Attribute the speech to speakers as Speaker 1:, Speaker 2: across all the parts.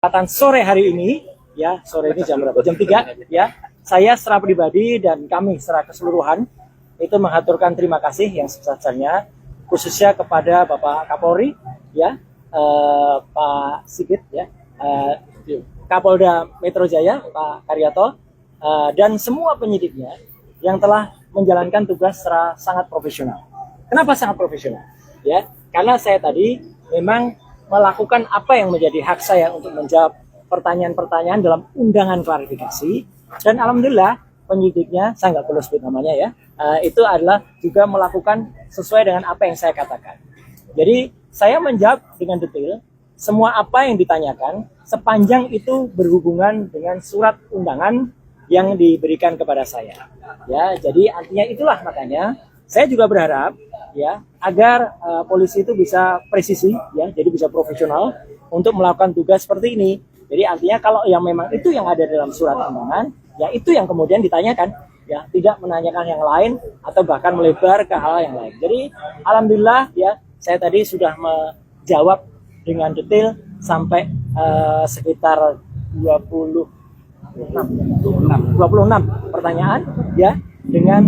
Speaker 1: Kesempatan sore hari ini, ya sore ini jam berapa? Jam 3, ya. Saya secara pribadi dan kami secara keseluruhan itu mengaturkan terima kasih yang sebesar-besarnya, khususnya kepada Bapak Kapolri, ya, Pak Sigit, ya, Kapolda Metro Jaya, Pak Karyato, dan semua penyidiknya yang telah menjalankan tugas secara sangat profesional. Kenapa sangat profesional? Ya, karena saya tadi memang melakukan apa yang menjadi hak saya untuk menjawab pertanyaan-pertanyaan dalam undangan klarifikasi, dan alhamdulillah penyidiknya, saya nggak perlu sebut namanya ya, itu adalah juga melakukan sesuai dengan apa yang saya katakan. Jadi saya menjawab dengan detail semua apa yang ditanyakan sepanjang itu berhubungan dengan surat undangan yang diberikan kepada saya. Ya, jadi artinya itulah makanya saya juga berharap ya agar polisi itu bisa presisi, ya, jadi bisa profesional untuk melakukan tugas seperti ini. Jadi artinya kalau yang memang itu yang ada dalam surat undangan, ya itu yang kemudian ditanyakan, ya, tidak menanyakan yang lain atau bahkan melebar ke hal yang lain. Jadi alhamdulillah ya saya tadi sudah menjawab dengan detail sampai sekitar 26 pertanyaan, ya, dengan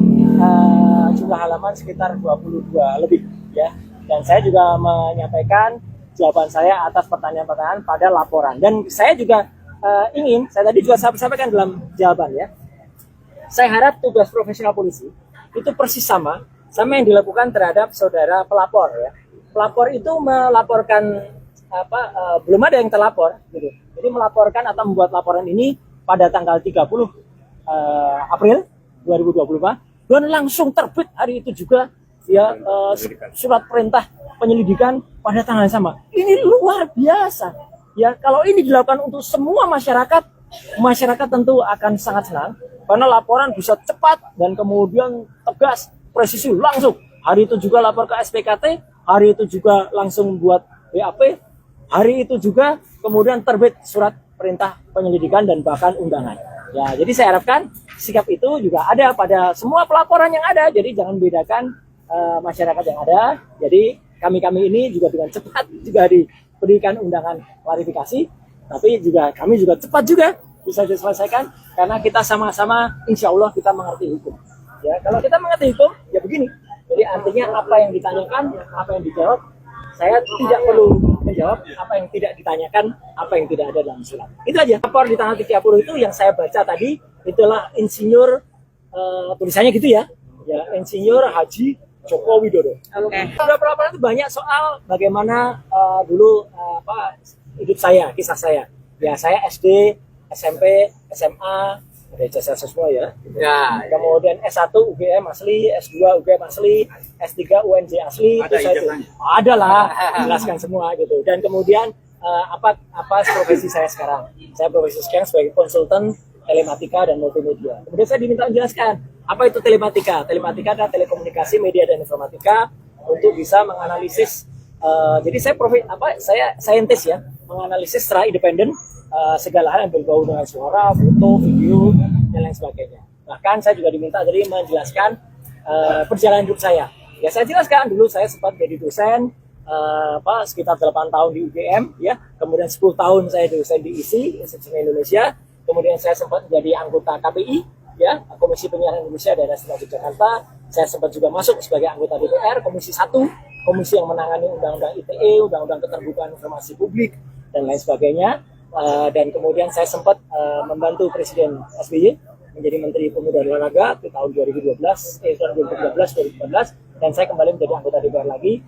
Speaker 1: jumlah halaman sekitar 22 lebih, ya. Dan saya juga menyampaikan jawaban saya atas pertanyaan-pertanyaan pada laporan. Dan saya juga saya tadi juga sampaikan dalam jawaban, ya. Saya harap tugas profesional polisi itu persis sama yang dilakukan terhadap saudara pelapor, ya. Pelapor itu melaporkan belum ada yang terlapor, gitu. Jadi melaporkan atau membuat laporan ini pada tanggal 30 April 2024, dan langsung terbit hari itu juga ya surat perintah penyelidikan pada tanggal yang sama. Ini luar biasa. Ya, kalau ini dilakukan untuk semua masyarakat tentu akan sangat senang karena laporan bisa cepat dan kemudian tegas, presisi langsung. Hari itu juga lapor ke SPKT, hari itu juga langsung buat BAP, hari itu juga kemudian terbit surat perintah penyelidikan dan bahkan undangan. Ya, jadi saya harapkan sikap itu juga ada pada semua pelaporan yang ada. Jadi jangan bedakan masyarakat yang ada. Jadi kami ini juga dengan cepat juga diberikan undangan klarifikasi, tapi juga kami juga cepat juga bisa diselesaikan karena kita sama-sama insya Allah kita mengerti hukum. Ya, kalau kita mengerti hukum ya begini. Jadi artinya apa yang ditanyakan, apa yang dijawab, saya tidak perlu menjawab apa yang tidak ditanyakan, apa yang tidak ada dalam surat. Itu aja. Lapor di tanggal 30 itu yang saya baca tadi, itulah insinyur, tulisannya gitu ya, Insinyur Haji Joko Widodo. Okay. Pada pelaporan itu banyak soal bagaimana dulu hidup saya, kisah saya. Ya, saya SD, SMP, SMA, ada ijazah semua ya. Kemudian S1 UGM asli, S2 UGM asli, S3 UNJ asli, itu saya ada lah, jelaskan semua gitu. Dan kemudian apa profesi saya sekarang? Saya profesi sekarang sebagai konsultan telematika dan multimedia. Kemudian saya diminta menjelaskan apa itu telematika. Telematika adalah telekomunikasi, media dan informatika untuk bisa menganalisis. Jadi saya saintis ya, menganalisis secara independen segala hal yang berbau dengan suara, foto, video, dan lain sebagainya. Bahkan saya juga diminta jadi menjelaskan perjalanan hidup saya. Ya, saya jelaskan dulu saya sempat jadi dosen sekitar 8 tahun di UGM, ya. Kemudian 10 tahun saya dosen di ISI, Institut Indonesia. Kemudian saya sempat menjadi anggota KPI, ya, Komisi Penyiaran Indonesia Daerah Istimewa Yogyakarta. Saya sempat juga masuk sebagai anggota DPR, Komisi 1, komisi yang menangani Undang-Undang ITE, Undang-Undang Keterbukaan Informasi Publik, dan lain sebagainya. Dan kemudian saya sempat membantu Presiden SBY menjadi Menteri Pemuda dan Olahraga di tahun 2013, dan saya kembali menjadi anggota DPR lagi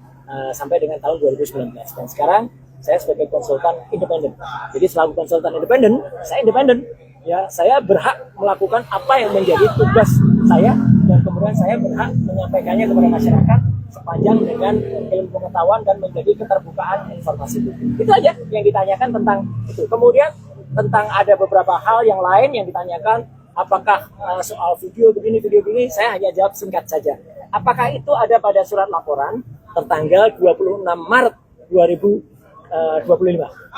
Speaker 1: sampai dengan tahun 2019. Dan sekarang saya sebagai konsultan independen. Jadi selaku konsultan independen, saya independen. Ya, saya berhak melakukan apa yang menjadi tugas saya, dan kemudian saya berhak menyampaikannya kepada masyarakat sepanjang dengan ilmu pengetahuan dan menjadi keterbukaan informasi publik. Itu aja yang ditanyakan tentang itu. Kemudian tentang ada beberapa hal yang lain yang ditanyakan, apakah soal video begini, saya hanya jawab singkat saja. Apakah itu ada pada surat laporan tertanggal 26 Maret 2025?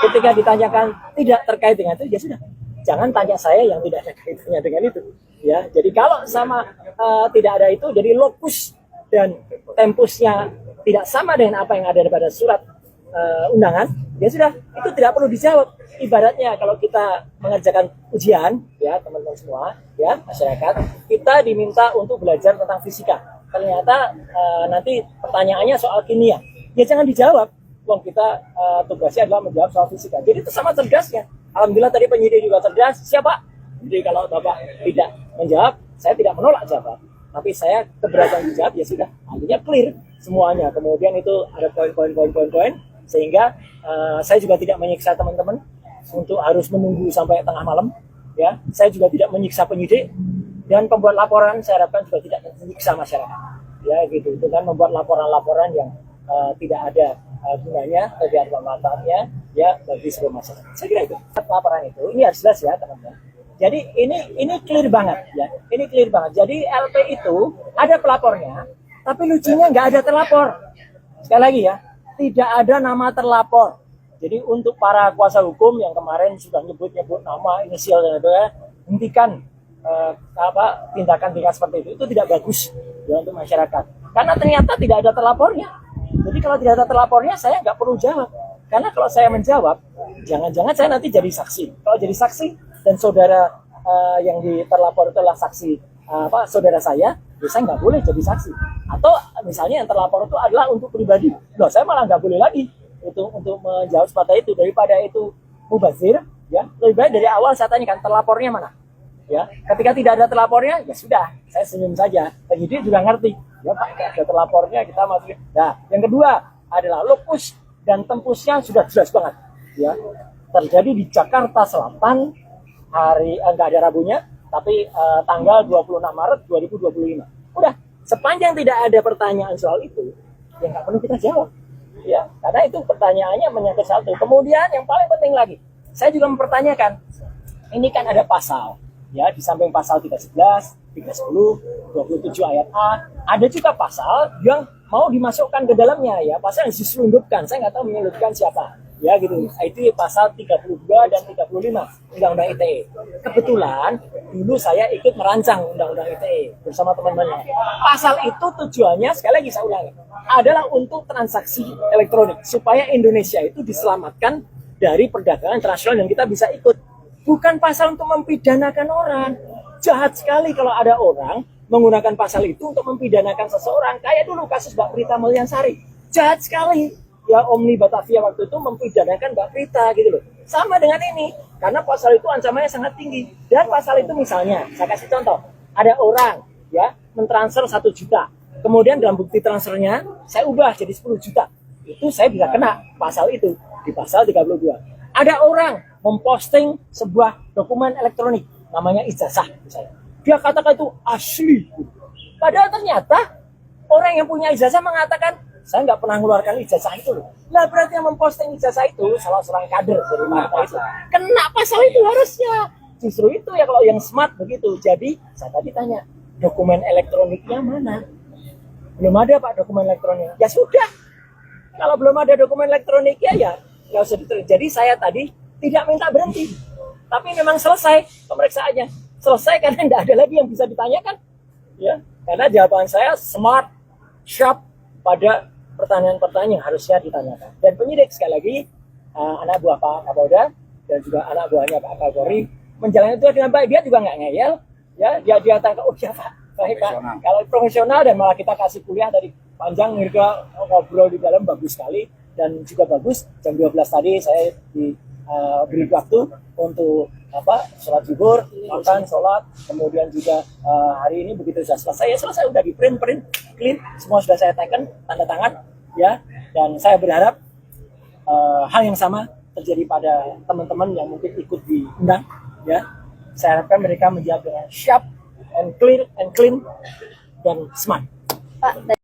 Speaker 1: Ketika ditanyakan tidak terkait dengan itu, ya sudah. Jangan tanya saya yang tidak ada kaitannya dengan itu. Ya, jadi kalau tidak ada itu, jadi lokus dan tempusnya tidak sama dengan apa yang ada pada surat undangan, ya sudah, itu tidak perlu dijawab. Ibaratnya kalau kita mengerjakan ujian, ya teman-teman semua, ya masyarakat, kita diminta untuk belajar tentang fisika. Ternyata nanti pertanyaannya soal kimia, ya jangan dijawab. Wong kita tugasnya adalah menjawab soal fisika. Jadi itu sama cerdasnya. Alhamdulillah tadi penyidik juga cerdas. Siapa? Jadi kalau Bapak tidak menjawab, saya tidak menolak jawab. Tapi saya keberatan dijawab, ya sudah. Artinya clear semuanya. Kemudian itu ada poin-poin sehingga saya juga tidak menyiksa teman-teman untuk harus menunggu sampai tengah malam. Ya, saya juga tidak menyiksa penyidik dan pembuat laporan. Saya harapkan juga tidak menyiksa masyarakat. Ya, gitu. Itu kan membuat laporan-laporan yang tidak ada gunanya, tidak ada manfaatnya, ya bagi seluruh masyarakat. Saya kira itu. Laporan itu, ini harus jelas ya teman-teman. Jadi ini clear banget ya. Ini clear banget. Jadi LP itu ada pelapornya, tapi lucunya nggak ada terlapor. Sekali lagi ya, tidak ada nama terlapor. Jadi untuk para kuasa hukum yang kemarin sudah nyebut-nyebut nama, inisial dan lain-lain, hentikan tindakan-tindakan seperti itu tidak bagus ya untuk masyarakat. Karena ternyata tidak ada terlapornya. Jadi kalau tidak ada terlapornya, saya nggak perlu jawab. Karena kalau saya menjawab, jangan-jangan saya nanti jadi saksi. Kalau jadi saksi dan saudara yang terlapor itu adalah saksi saudara saya, ya saya nggak boleh jadi saksi. Atau misalnya yang terlapor itu adalah untuk pribadi, loh saya malah nggak boleh lagi untuk menjawab seperti itu. Daripada itu mubazir, ya lebih baik dari awal saya tanyakan terlapornya mana. Ya, ketika tidak ada terlapornya, ya sudah, saya senyum saja. Penyidik juga ngerti, ya Pak, ada terlapornya kita masuk. Nah, yang kedua adalah lokus dan tempusnya sudah jelas banget. Ya, terjadi di Jakarta Selatan hari nggak ada Rabunya, tapi tanggal 26 Maret 2025. Udah, sepanjang tidak ada pertanyaan soal itu, ya nggak perlu kita jawab. Ya, karena itu pertanyaannya menyangkut satu. Kemudian yang paling penting lagi, saya juga mempertanyakan, ini kan ada pasal. Ya, di samping pasal 311, 310, 27 ayat A, ada juga pasal yang mau dimasukkan ke dalamnya ya, pasal yang diselundupkan. Saya nggak tahu menyelundupkan siapa. Ya gitu. Itu pasal 32 dan 35 Undang-Undang ITE. Kebetulan dulu saya ikut merancang Undang-Undang ITE bersama teman-teman. Pasal itu tujuannya, sekali lagi saya ulangi, adalah untuk transaksi elektronik supaya Indonesia itu diselamatkan dari perdagangan internasional dan kita bisa ikut. Bukan pasal untuk mempidanakan orang. Jahat sekali kalau ada orang menggunakan pasal itu untuk mempidanakan seseorang. Kayak dulu kasus Mbak Prita Mulyansari. Jahat sekali. Ya Omni Batavia waktu itu mempidanakan Mbak Prita gitu loh. Sama dengan ini. Karena pasal itu ancamannya sangat tinggi. Dan pasal itu misalnya, saya kasih contoh. Ada orang ya mentransfer 1 juta. Kemudian dalam bukti transfernya saya ubah jadi 10 juta. Itu saya bisa kena pasal itu. Di pasal 32. Ada orang memposting sebuah dokumen elektronik namanya ijazah misalnya. Dia katakan itu asli. Padahal ternyata orang yang punya ijazah mengatakan saya nggak pernah mengeluarkan ijazah itu loh. Lah berarti yang memposting ijazah itu salah seorang kader dari partai itu. Kena pasal itu harusnya. Justru itu ya kalau yang smart begitu. Jadi saya tadi tanya, dokumen elektroniknya mana? Belum ada Pak dokumen elektronik. Ya sudah. Kalau belum ada dokumen elektroniknya ya nggak usah diterima. Jadi saya tadi tidak minta berhenti, tapi memang selesai pemeriksaannya. Selesai karena tidak ada lagi yang bisa ditanyakan. Ya, karena jawaban saya smart, sharp pada pertanyaan-pertanyaan yang harusnya ditanyakan. Dan penyidik sekali lagi, anak buah Pak Kapolda dan juga anak buahnya Pak Kapolri menjalani itu dengan baik. Dia juga nggak ngeyel. Ya, dia tanya, oh ya Pak, baik Pak. Kalau profesional dan malah kita kasih kuliah dari panjang, Mirka ngobrol di dalam bagus sekali dan juga bagus. Jam 12 tadi saya beri waktu untuk sholat zuhur, makan, sholat, kemudian juga hari ini begitu sudah selesai, ya selesai, udah di print clean, semua sudah saya teken, tanda tangan, ya, dan saya berharap hal yang sama terjadi pada teman-teman yang mungkin ikut diundang, ya, saya harapkan mereka menjawab dengan sharp and clear and clean dan smart. Pak.